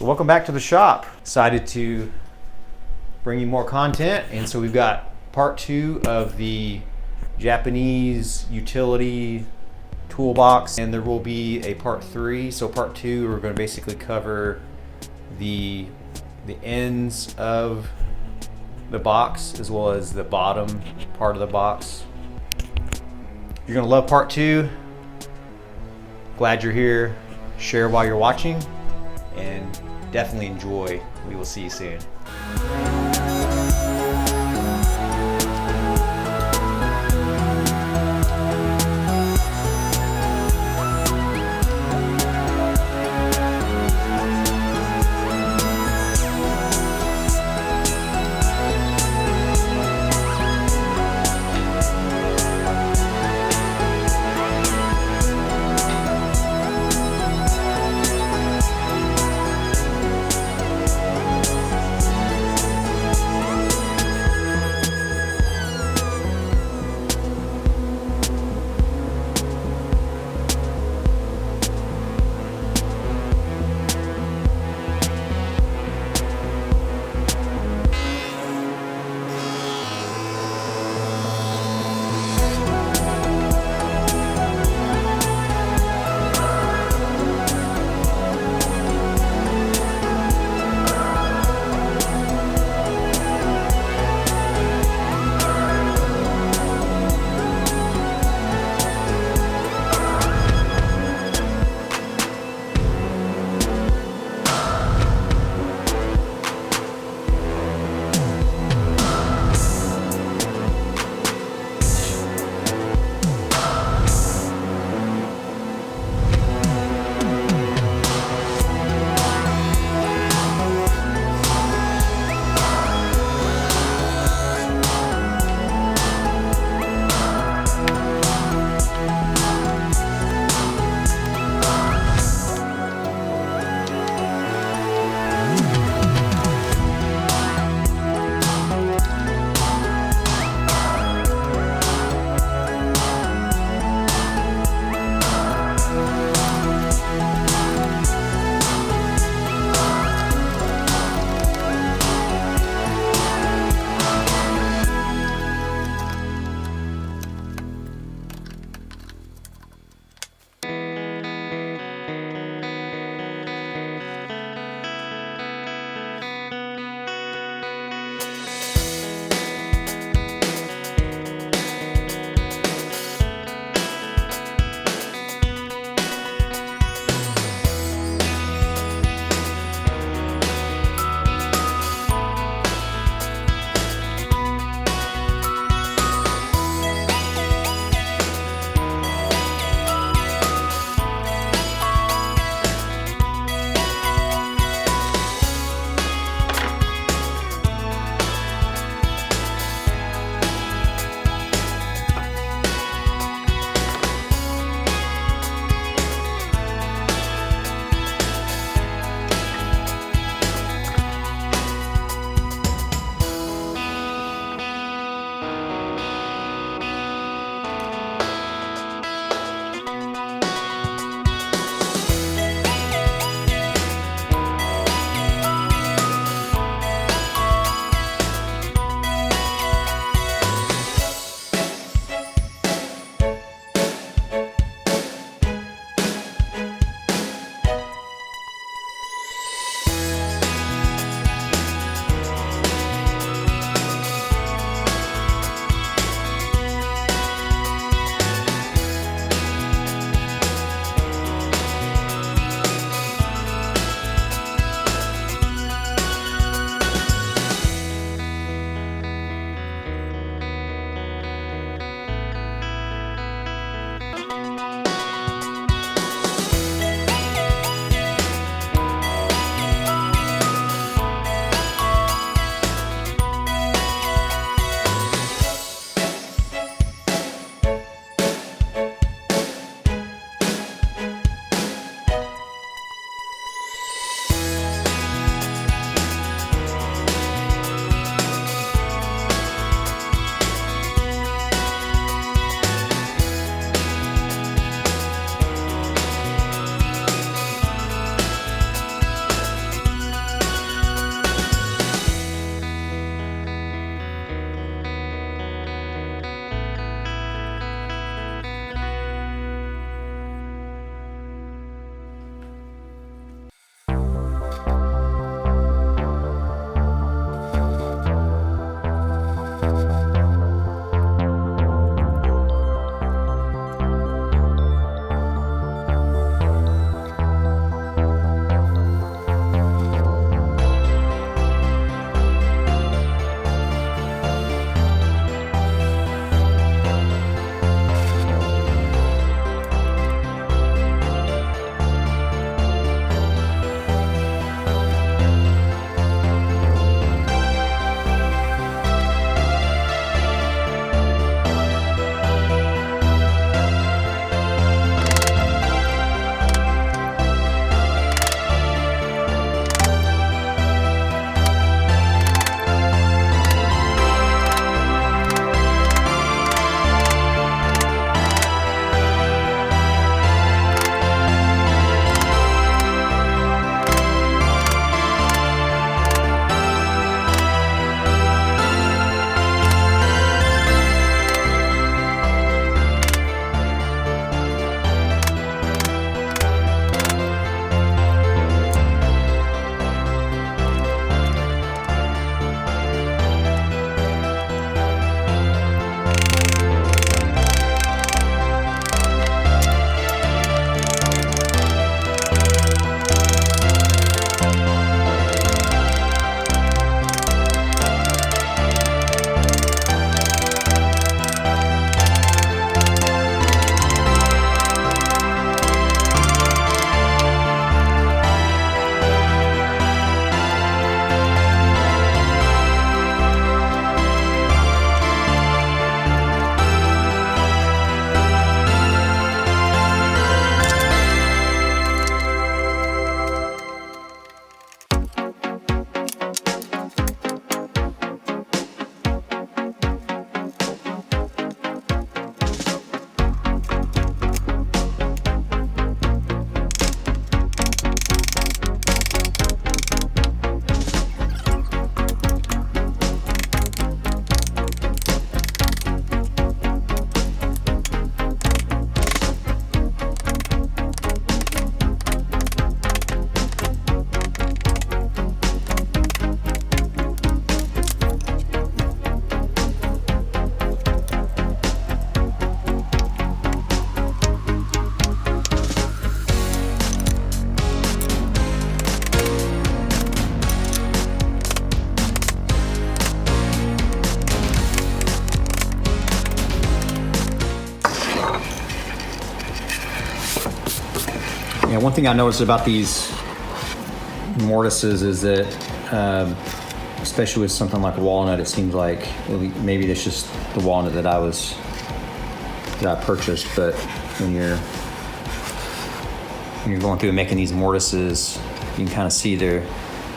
So welcome back to the shop. Decided to bring you more content, and so we've got part 2 of the Japanese utility toolbox, and there will be a part 3. So part 2, we're going to basically cover the ends of the box as well as the bottom part of the box. You're going to love part 2. Glad you're here. Share while you're watching, and definitely enjoy. We will see you soon. one thing I noticed about these mortises is that, especially with something like walnut, it seems like maybe that's just the walnut that I purchased. But when you're going through and making these mortises, you can kind of see the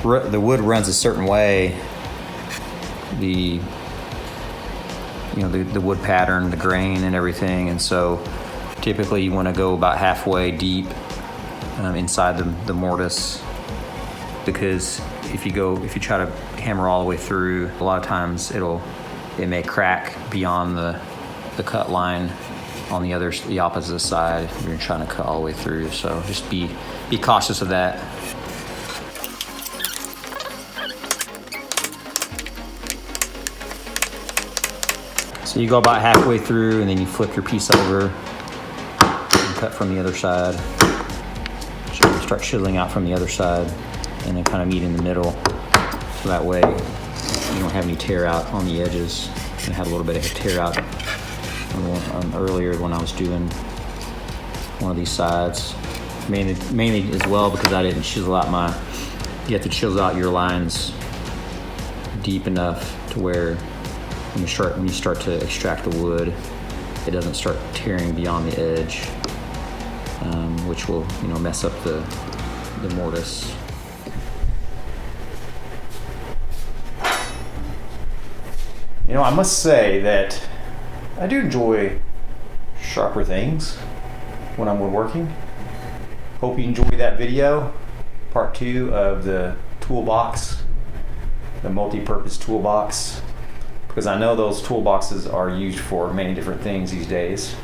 wood runs a certain way. The wood pattern, the grain, and everything, and so typically you want to go about halfway deep inside the mortise, because if you try to hammer all the way through, a lot of times it may crack beyond the cut line on the opposite side. You're trying to cut all the way through, so just be cautious of that. So you go about halfway through, and then you flip your piece over and cut from the other side. So you start chiseling out from the other side, and then kind of meet in the middle. So that way you don't have any tear out on the edges. I had a little bit of tear out earlier when I was doing one of these sides. Mainly as well because I didn't chisel out you have to chisel out your lines deep enough to where when you start to extract the wood, it doesn't start tearing beyond the edge, which will mess up the mortise. I must say that I do enjoy sharper things when I'm woodworking. Hope you enjoyed that video, part 2 of the toolbox, the multi-purpose toolbox, because I know those toolboxes are used for many different things these days,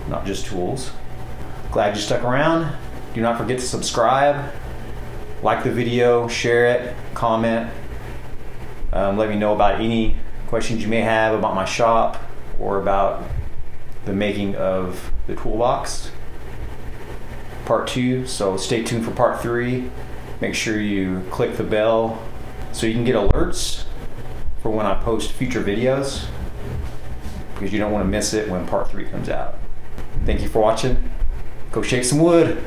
not just tools. Glad you stuck around. Do not forget to subscribe, like the video, share it, comment. Let me know about any questions you may have about my shop or about the making of the toolbox. Part 2, so stay tuned for part 3. Make sure you click the bell so you can get alerts for when I post future videos, because you don't want to miss it when part 3 comes out. Thank you for watching. Go shake some wood.